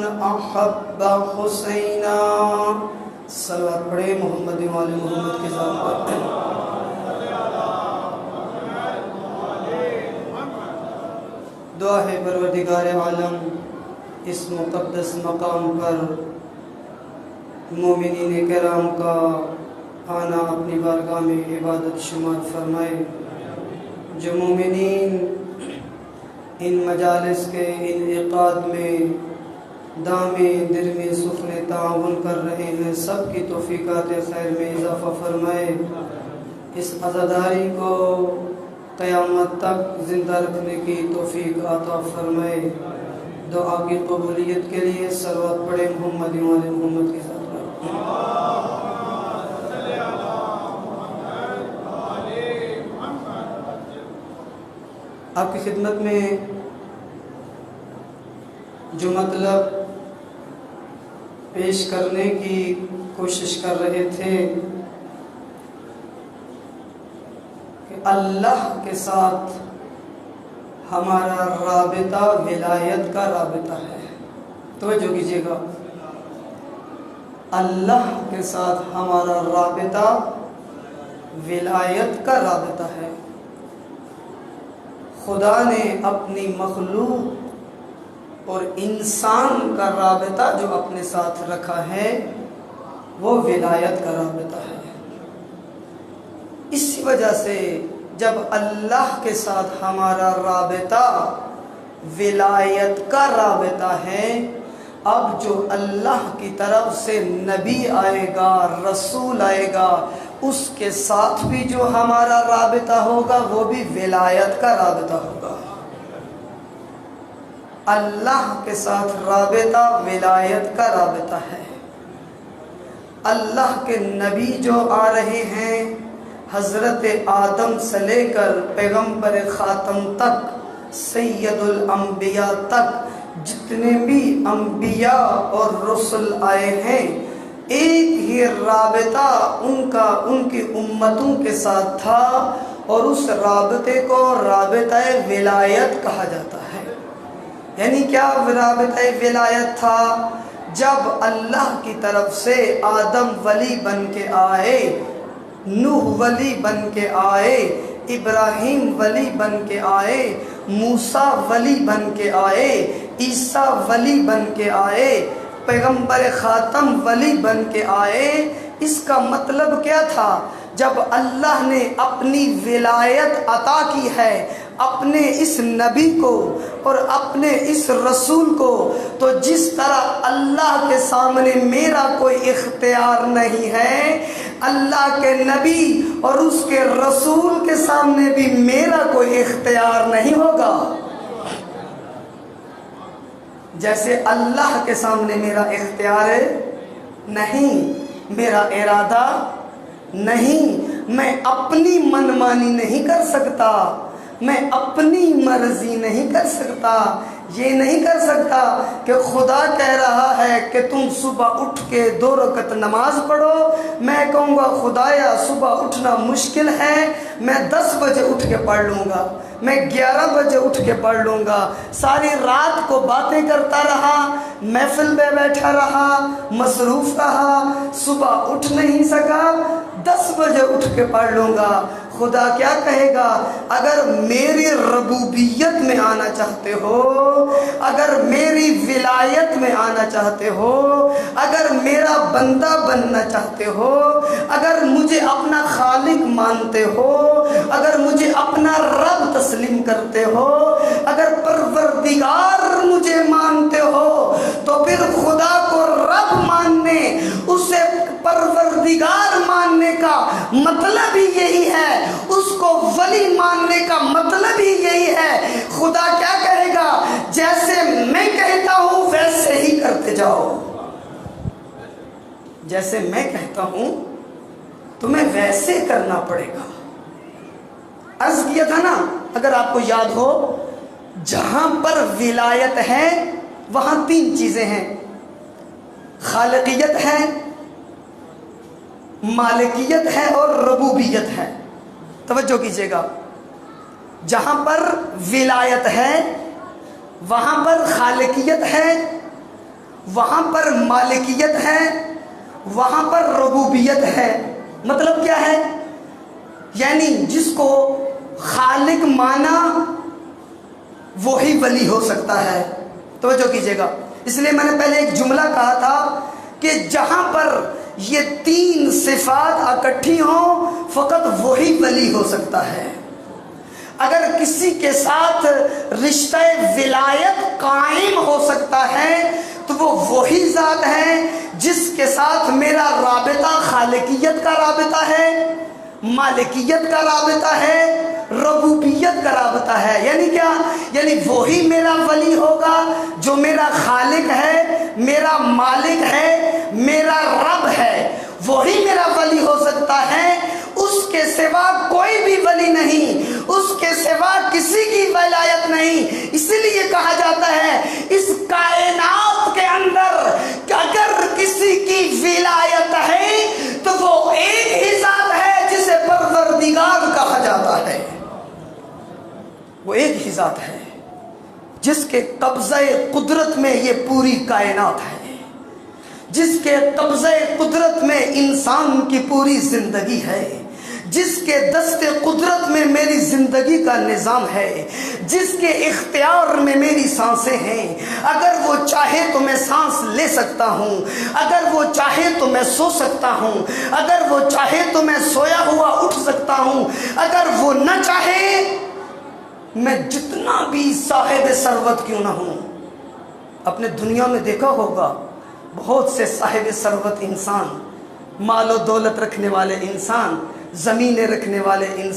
احب حسینا صلوات پڑھے محمد وآل محمد کے ذات پر۔ دعا ہے پروردگار عالم اس مقدس مقام پر مومنین کرام کا آنا اپنی بارگاہ میں عبادت شمار فرمائے۔ جو مومنین ان مجالس کے انعقاد میں دامے درمے سخن تعاون کر رہے ہیں، سب کی توفیقات خیر میں اضافہ فرمائے۔ اس عزاداری کو قیامت تک زندہ رکھنے کی توفیق عطا فرمائے۔ دعا کی قبولیت کے لیے صلوات پڑھے محمد وآل محمد کے ساتھ۔ آپ کی خدمت میں جو مطلب پیش کرنے کی کوشش کر رہے تھے کہ اللہ کے ساتھ ہمارا رابطہ ولایت کا رابطہ ہے۔ توجہ کیجیے گا، اللہ کے ساتھ ہمارا رابطہ ولایت کا رابطہ ہے۔ خدا نے اپنی مخلوق اور انسان کا رابطہ جو اپنے ساتھ رکھا ہے وہ ولایت کا رابطہ ہے۔ اسی وجہ سے جب اللہ کے ساتھ ہمارا رابطہ ولایت کا رابطہ ہے، اب جو اللہ کی طرف سے نبی آئے گا، رسول آئے گا، اس کے ساتھ بھی جو ہمارا رابطہ ہوگا وہ بھی ولایت کا رابطہ ہوگا۔ اللہ کے ساتھ رابطہ ولایت کا رابطہ ہے۔ اللہ کے نبی جو آ رہے ہیں، حضرت آدم سے لے کر پیغمبر خاتم تک، سید الانبیاء تک جتنے بھی انبیاء اور رسل آئے ہیں، ایک ہی رابطہ ان کی امتوں کے ساتھ تھا، اور اس رابطے کو رابطہ ولایت کہا جاتا ہے۔ یعنی کیا رابطہ ولایت تھا؟ جب اللہ کی طرف سے آدم ولی بن کے آئے، نوح ولی بن کے آئے، ابراہیم ولی بن کے آئے، موسیٰ ولی بن کے آئے، عیسیٰ ولی بن کے آئے، پیغمبر خاتم ولی بن کے آئے، اس کا مطلب کیا تھا؟ جب اللہ نے اپنی ولایت عطا کی ہے اپنے اس نبی کو اور اپنے اس رسول کو، تو جس طرح اللہ کے سامنے میرا کوئی اختیار نہیں ہے، اللہ کے نبی اور اس کے رسول کے سامنے بھی میرا کوئی اختیار نہیں ہوگا۔ جیسے اللہ کے سامنے میرا اختیار نہیں، میرا ارادہ نہیں، میں اپنی منمانی نہیں کر سکتا، میں اپنی مرضی نہیں کر سکتا۔ یہ نہیں کر سکتا کہ خدا کہہ رہا ہے کہ تم صبح اٹھ کے 2 رکعت نماز پڑھو، میں کہوں گا خدایا صبح اٹھنا مشکل ہے، میں 10 بجے اٹھ کے پڑھ لوں گا، میں 11 بجے اٹھ کے پڑھ لوں گا۔ ساری رات کو باتیں کرتا رہا، محفل میں بیٹھا رہا، مصروف رہا، صبح اٹھ نہیں سکا، 10 بجے اٹھ کے پڑھ لوں گا۔ خدا کیا کہے گا؟ اگر میری ربوبیت میں آنا چاہتے ہو، اگر میری ولایت میں آنا چاہتے ہو، اگر میرا بندہ بننا چاہتے ہو، اگر مجھے اپنا خالق مانتے ہو، اگر مجھے اپنا رب تسلیم کرتے ہو، اگر پروردگار مجھے مانتے ہو، تو پھر خدا کو رب ماننے، اسے پروردگار ماننے کا مطلب ہی یہی ہے، اس کو ولی ماننے کا مطلب ہی یہی ہے۔ خدا کیا کہے گا؟ جیسے میں کہتا ہوں ویسے ہی کرتے جاؤ، جیسے میں کہتا ہوں تمہیں ویسے کرنا پڑے گا۔ عرض کیا تھا نا، اگر آپ کو یاد ہو، جہاں پر ولایت ہے وہاں 3 چیزیں ہیں، خالقیت ہے، مالکیت ہے اور ربوبیت ہے۔ توجہ کیجیے گا، جہاں پر ولایت ہے وہاں پر خالقیت ہے وہاں پر مالکیت ہے، وہاں پر ربوبیت ہے۔ مطلب کیا ہے؟ یعنی جس کو خالق مانا وہی ولی ہو سکتا ہے۔ توجہ کیجئے گا، اس لیے میں نے پہلے ایک جملہ کہا تھا کہ جہاں پر یہ تین صفات اکٹھی ہوں فقط وہی ولی ہو سکتا ہے۔ اگر کسی کے ساتھ رشتہ ولایت قائم ہو سکتا ہے تو وہ وہی ذات ہے جس کے ساتھ میرا رابطہ خالقیت کا رابطہ ہے، مالکیت کا رابطہ ہے، ربوبیت کا رابطہ ہے۔ یعنی کیا؟ یعنی وہی میرا ولی ہوگا جو میرا خالق ہے، میرا مالک ہے، میرا رب ہے، وہی میرا ولی ہو سکتا ہے۔ اس کے سوا کوئی بھی ولی نہیں، اس کے سوا کسی کی ولایت نہیں۔ اسی لیے کہا جاتا ہے اس کائنات کے اندر کہ اگر کسی کی ولایت ہے تو وہ ایک ہی ذات ہے جسے پروردگار کہا جاتا ہے۔ وہ ایک ہی ذات ہے جس کے قبضہ قدرت میں یہ پوری کائنات ہے، جس کے قبضہ قدرت میں انسان کی پوری زندگی ہے، جس کے دست قدرت میں میری زندگی کا نظام ہے، جس کے اختیار میں میری سانسیں ہیں۔ اگر وہ چاہے تو میں سانس لے سکتا ہوں، اگر وہ چاہے تو میں سو سکتا ہوں، اگر وہ چاہے تو میں سویا ہوا اٹھ سکتا ہوں، اگر وہ نہ چاہے میں جتنا بھی صاحب ثروت کیوں نہ ہوں۔ اپنے دنیا میں دیکھا ہوگا بہت سے صاحب ثروت انسان، مال و دولت رکھنے والے انسان، زمینیں رکھنے والے انسان